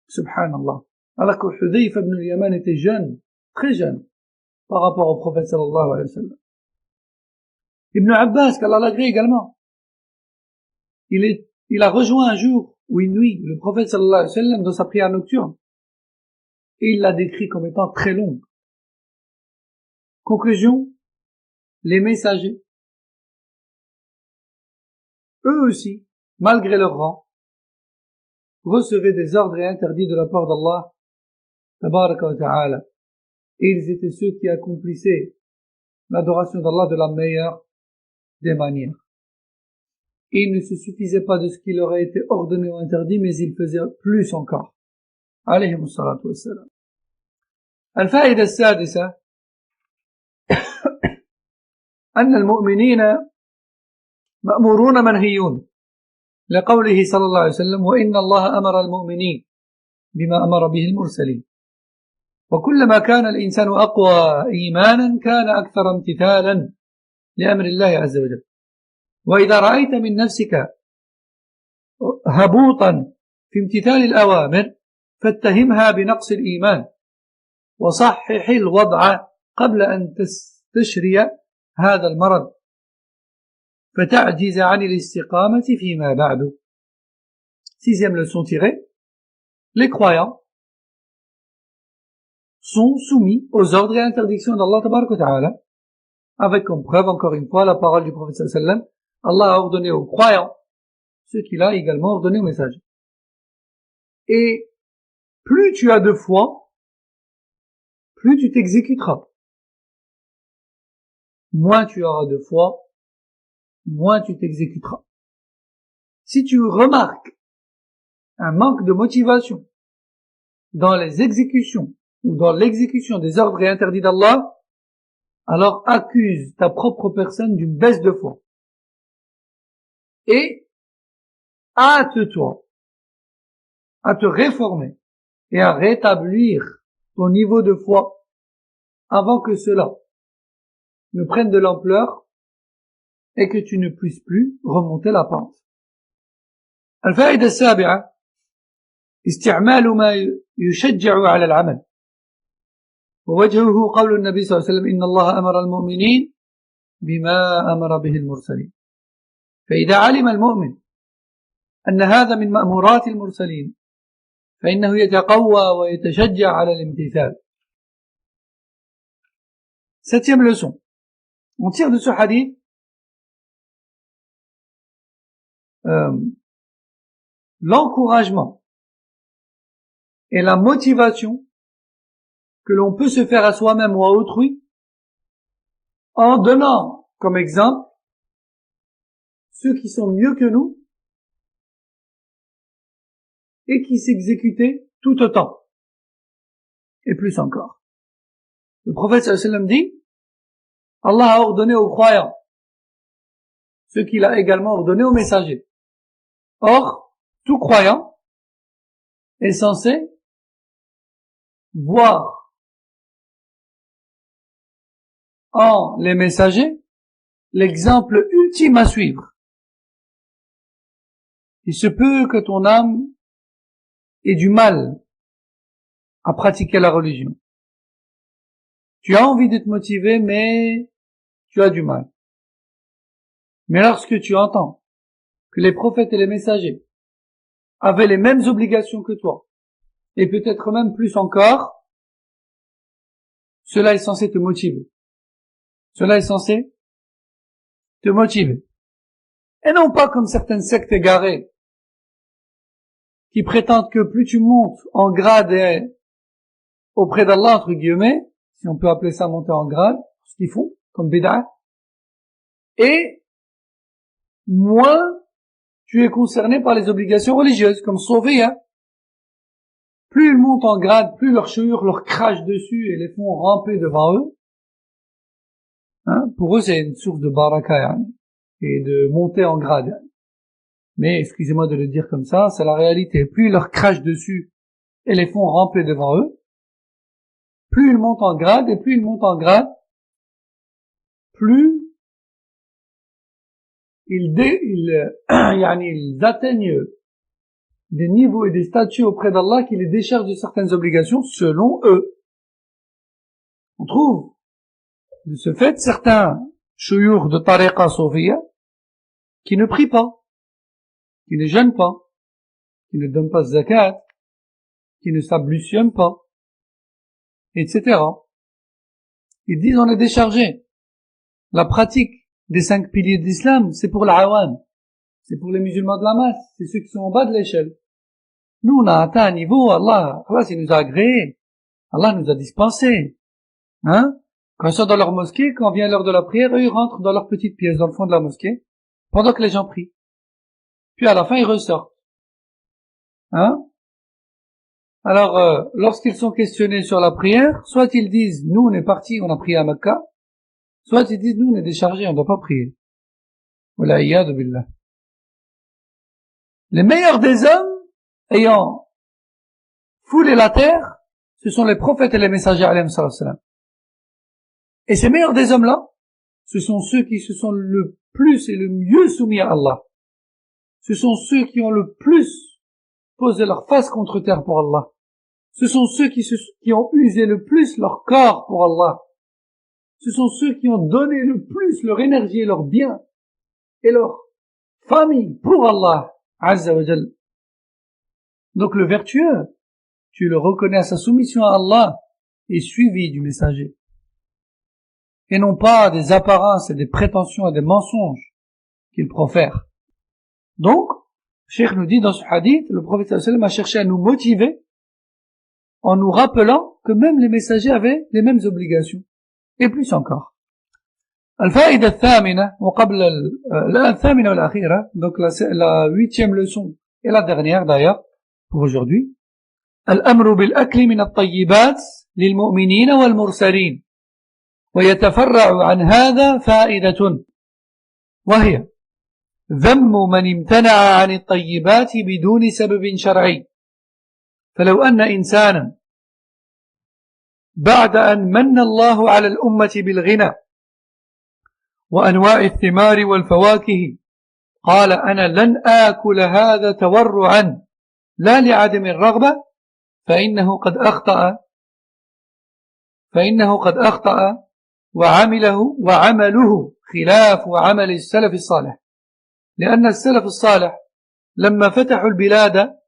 Subhanallah. Alors que Hudayfa ibn al-Yaman était jeune, très jeune, par rapport au prophète sallallahu alayhi wa sallam. Ibn Abbas, qu'Allah l'agrée également, il a rejoint un jour ou une nuit le prophète sallallahu alayhi wa sallam dans sa prière nocturne. Et il l'a décrit comme étant très longue. Conclusion, les messagers, eux aussi, malgré leur rang, recevaient des ordres et interdits de la part d'Allah, tabaraka wa ta'ala. Et ils étaient ceux qui accomplissaient l'adoration d'Allah de la meilleure des manières. Et il ne se suffisait pas de ce qui leur a été ordonné ou interdit, mais ils faisaient plus encore. Alayhim salatu wassalam. الفائدة السادسة أن المؤمنين مأمورون منهيون لقوله صلى الله عليه وسلم وإن الله أمر المؤمنين بما أمر به المرسلين وكلما كان الإنسان أقوى إيمانا كان أكثر امتثالا لأمر الله عز وجل وإذا رأيت من نفسك هبوطا في امتثال الأوامر فاتهمها بنقص الإيمان وصحح الوضع قبل أن تستشري هذا المرض فتعجز عن الاستقامة فيما بعد. Sixième leçon tirée, les croyants sont soumis aux ordres et interdictions d'Allah tabaraka wa ta'ala, avec comme preuve, encore une fois, la parole du prophète sallallahu alayhi wa sallam. Allah a ordonné aux croyants ce qu'il a également ordonné aux messagers. Et plus tu as de foi, plus tu t'exécuteras. Moins tu auras de foi, moins tu t'exécuteras. Si tu remarques un manque de motivation dans les exécutions ou dans l'exécution des ordres et interdits d'Allah, alors accuse ta propre personne d'une baisse de foi. Et hâte-toi à te réformer et à rétablir ton niveau de foi avant que cela ne prenne de l'ampleur et que tu ne puisses plus remonter la pente. الفائدة السابعة استعمال ما يشجع على العمل ووجهه قول النبي صلى الله عليه وسلم إن الله أمر المؤمنين بما أمر به المرسلين فإذا علم المؤمن أن هذا من مأمورات المرسلين فإنه يتقوى ويتشجع على الامتثال. Septième leçon. On tire de ce hadith l'encouragement et la motivation que l'on peut se faire à soi-même ou à autrui en donnant comme exemple ceux qui sont mieux que nous et qui s'exécutaient tout autant et plus encore. Le prophète sallallahu alayhi wa sallam dit Allah a ordonné aux croyants ce qu'il a également ordonné aux messagers. Or, tout croyant est censé voir en les messagers l'exemple ultime à suivre. Il se peut que ton âme ait du mal à pratiquer la religion. Tu as envie de te motiver, mais tu as du mal. Mais lorsque tu entends que les prophètes et les messagers avaient les mêmes obligations que toi, et peut-être même plus encore, cela est censé te motiver. Cela est censé te motiver. Et non pas comme certaines sectes égarées qui prétendent que plus tu montes en grade et auprès d'Allah, entre guillemets, si on peut appeler ça monter en grade, ce qu'ils font, comme bid'a, et moins tu es concerné par les obligations religieuses, comme sauver, hein. Plus ils montent en grade, plus leurs chouïrs leur crachent dessus et les font ramper devant eux. Hein, pour eux, c'est une source de baraka, hein, et de monter en grade. Hein. Mais, excusez-moi de le dire comme ça, c'est la réalité. Plus ils leur crachent dessus et les font ramper devant eux, plus ils montent en grade, et plus ils montent en grade, plus ils atteignent des niveaux et des statuts auprès d'Allah qui les déchargent de certaines obligations selon eux. On trouve de ce fait certains chouyours de tariqa soufia qui ne prient pas, qui ne jeûnent pas, qui ne donnent pas zakat, qui ne s'ablutionnent pas, etc. Ils disent on est déchargé. La pratique des 5 piliers de l'islam, c'est pour l'awam. C'est pour les musulmans de la masse. C'est ceux qui sont en bas de l'échelle. Nous, on a atteint un niveau, Allah, il nous a agréé. Allah nous a dispensé. Hein? Quand ils sont dans leur mosquée, quand vient l'heure de la prière, eux, ils rentrent dans leur petite pièce, dans le fond de la mosquée, pendant que les gens prient. Puis à la fin, ils ressortent. Hein? Alors, lorsqu'ils sont questionnés sur la prière, soit ils disent, nous, on est partis, on a prié à Mecca, soit ils disent, nous, on est déchargés, on ne doit pas prier. Wala iyadu billah. Les meilleurs des hommes, ayant foulé la terre, ce sont les prophètes et les messagers, alayhi salam. Et ces meilleurs des hommes-là, ce sont ceux qui se sont le plus et le mieux soumis à Allah. Ce sont ceux qui ont le plus posé leur face contre terre pour Allah. Ce sont ceux qui ont usé le plus leur corps pour Allah. Ce sont ceux qui ont donné le plus leur énergie et leur bien et leur famille pour Allah, Azza wa Jal. Donc le vertueux, tu le reconnais à sa soumission à Allah et suivi du messager. Et non pas des apparences et des prétentions et des mensonges qu'il profère. Donc, Cheikh nous dit dans ce hadith, le prophète sallallahu alayhi wa sallam a cherché à nous motiver en nous rappelant que même les messagers avaient les mêmes obligations. Et plus encore. الفائدة الثامنة وقبل الثامنة والأخيرة, donc la 8e leçon et la dernière d'ailleurs pour aujourd'hui. الأمر بالأكل من الطيبات للمؤمنين والمرسلين ويتفرع عن هذا فائدة وهي ذم من امتنع عن الطيبات بدون سبب شرعي. فلو أن إنسانا بعد أن من الله على الأمة بالغنى وأنواع الثمار والفواكه قال أنا لن آكل هذا تورعا لا لعدم الرغبة فإنه قد أخطأ وعمله خلاف عمل السلف الصالح. لأن السلف الصالح لما فتحوا البلاد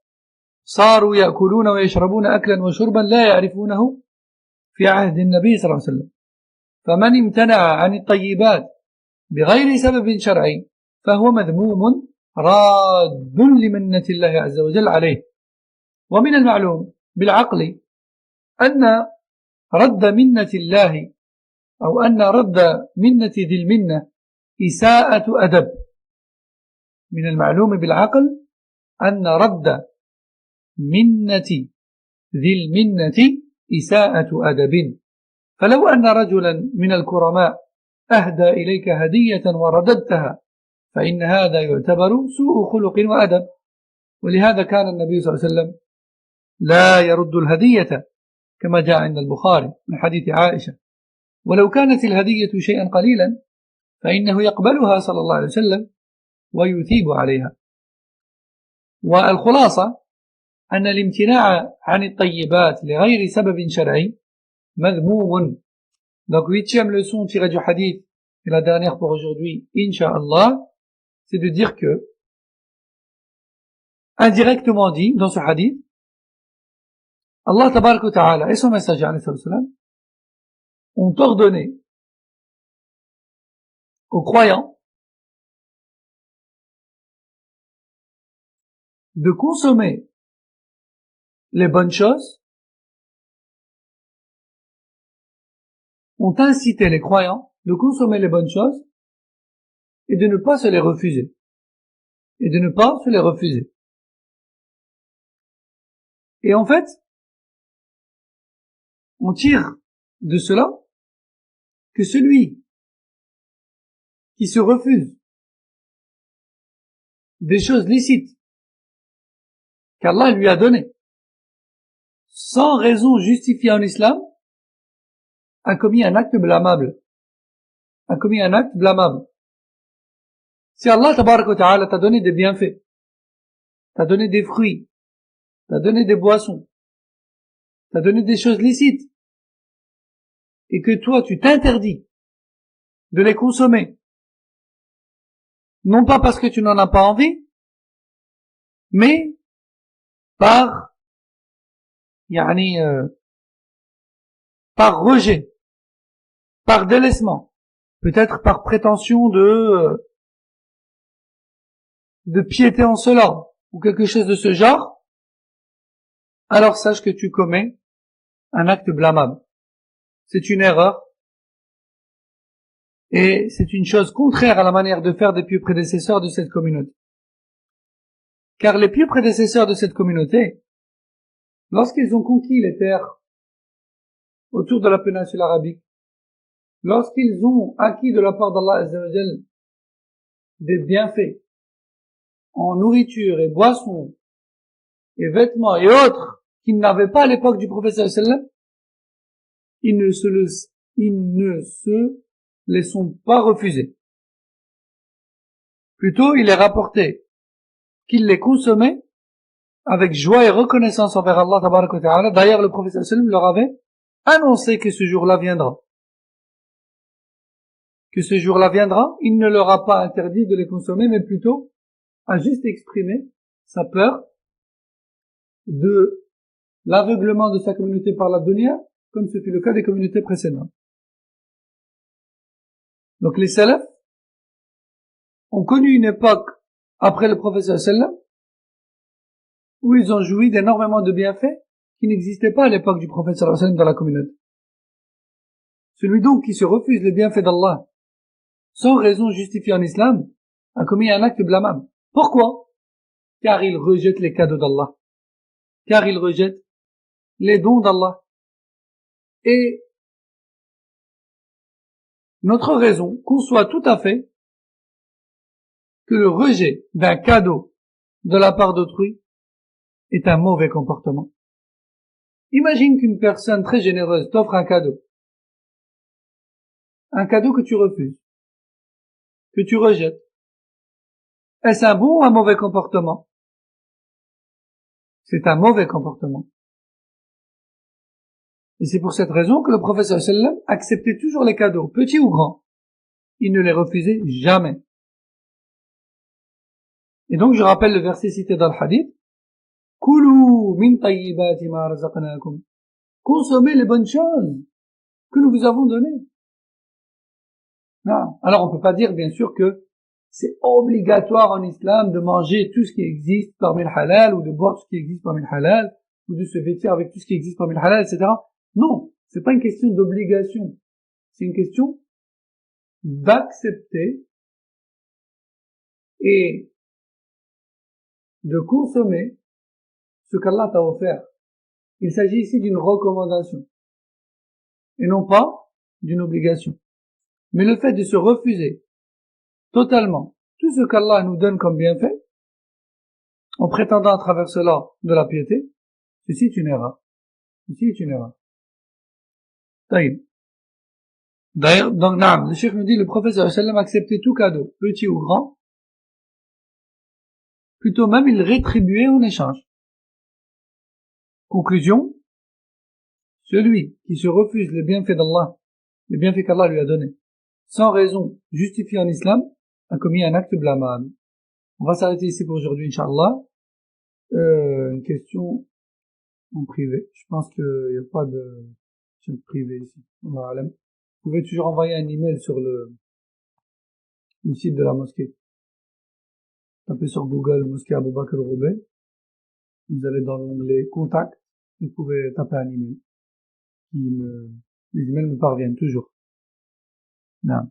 صاروا يأكلون ويشربون أكلا وشربا لا يعرفونه في عهد النبي صلى الله عليه وسلم. فمن امتنع عن الطيبات بغير سبب شرعي فهو مذموم راد لمنة الله عز وجل عليه. ومن المعلوم بالعقل أن رد منة الله أو أن رد منة ذي المنة إساءة أدب. من المعلوم بالعقل أن رد منة ذي المنة إساءة أدب. فلو أن رجلا من الكرماء أهدى إليك هدية ورددتها فإن هذا يعتبر سوء خلق وأدب. ولهذا كان النبي صلى الله عليه وسلم لا يرد الهدية كما جاء عند البخاري من حديث عائشة. ولو كانت الهدية شيئا قليلا فإنه يقبلها صلى الله عليه وسلم ويثيب عليها. والخلاصة أن الامتناع عن الطيبات لغير سبب شرعي مذموم. Donc 8e leçon tirée du hadith et la dernière pour aujourd'hui, Inch'Allah, c'est de dire que, indirectement dit dans ce hadith, Allah tabaraka wa ta'ala et son messager alayhi salam ont ordonné aux croyants de consommer les bonnes choses, ont incité les croyants de consommer les bonnes choses et de ne pas se les refuser. Et en fait, on tire de cela que celui qui se refuse des choses licites qu'Allah lui a données sans raison justifiée en islam a commis un acte blâmable. Si Allah tabaraka wa ta'ala t'a donné des bienfaits, t'a donné des fruits, t'a donné des boissons, t'a donné des choses licites, et que toi tu t'interdis de les consommer, non pas parce que tu n'en as pas envie, mais par par rejet, par délaissement, peut-être par prétention de piété en cela, ou quelque chose de ce genre, alors sache que tu commets un acte blâmable. C'est une erreur, et c'est une chose contraire à la manière de faire des pieux prédécesseurs de cette communauté. Car les pieux prédécesseurs de cette communauté, lorsqu'ils ont conquis les terres autour de la péninsule arabique, lorsqu'ils ont acquis de la part d'Allah Azza wa Jal des bienfaits en nourriture et boissons et vêtements et autres qu'ils n'avaient pas à l'époque du prophète sallallahu alayhi wa sallam, ils ne se les sont pas refusés. Plutôt, il est rapporté qu'ils les consommaient avec joie et reconnaissance envers Allah tabaraka wa ta'ala. D'ailleurs, le prophète sallallahu alayhi wa sallam leur avait annoncé que ce jour-là viendra. Que ce jour-là viendra, il ne leur a pas interdit de les consommer, mais plutôt a juste exprimé sa peur de l'aveuglement de sa communauté par la dunya, comme ce fut le cas des communautés précédentes. Donc les salafs ont connu une époque après le prophète sallallahu alayhi wa sallam où ils ont joui d'énormément de bienfaits qui n'existaient pas à l'époque du prophète sallallahu alayhi wa sallam dans la communauté. Celui donc qui se refuse les bienfaits d'Allah sans raison justifiée en islam a commis un acte blâmable. Pourquoi? Car il rejette les cadeaux d'Allah, car il rejette les dons d'Allah. Et notre raison conçoit tout à fait que le rejet d'un cadeau de la part d'autrui est un mauvais comportement. Imagine qu'une personne très généreuse t'offre un cadeau que tu refuses, que tu rejettes. Est-ce un bon ou un mauvais comportement? C'est un mauvais comportement. Et c'est pour cette raison que le prophète sallallahu alayhi wa sallam acceptait toujours les cadeaux, petits ou grands. Il ne les refusait jamais. Et donc je rappelle le verset cité dans le hadith: Kulu min tayyibati ma razaqnakum. Consommez les bonnes choses que nous vous avons données. Non. Alors on peut pas dire bien sûr que c'est obligatoire en islam de manger tout ce qui existe parmi le halal, ou de boire tout ce qui existe parmi le halal, ou de se vêtir avec tout ce qui existe parmi le halal, etc. Non, c'est pas une question d'obligation. C'est une question d'accepter et de consommer ce qu'Allah t'a offert. Il s'agit ici d'une recommandation et non pas d'une obligation. Mais le fait de se refuser totalement tout ce qu'Allah nous donne comme bienfait, en prétendant à travers cela de la piété, ceci est une erreur. Ceci est une erreur. D'ailleurs, donc, le cheikh nous dit, le prophète sallallahu alayhi wa sallam acceptait tout cadeau, petit ou grand, plutôt même il rétribuait en échange. Conclusion: celui qui se refuse les bienfaits d'Allah, les bienfaits qu'Allah lui a donnés, sans raison justifiée en islam, a commis un acte blâmable. On va s'arrêter ici pour aujourd'hui, Inch'Allah. Une question en privé. Je pense qu'il n'y a pas de chat privé ici. Vous pouvez toujours envoyer un email sur le site de la mosquée. Tapez sur Google Mosquée Abou Bakr Roubaix. Vous allez dans l'onglet Contact. Vous pouvez taper un email. Les emails me parviennent toujours. Non.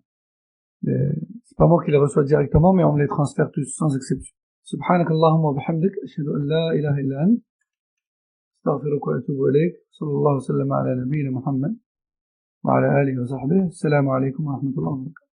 C'est pas moi qui les reçois directement, mais on me les transfère tous, sans exception. Subhanakallahumma wa bihamdik, ashhadu an la ilaha illa ant, astaghfiruka wa atubu ilayk, sallallahu wa sallam ala nabiyyina Muhammad, wa ala alihi wa sahbihi, assalamu alaykum wa rahmatullahi wa barakatuh.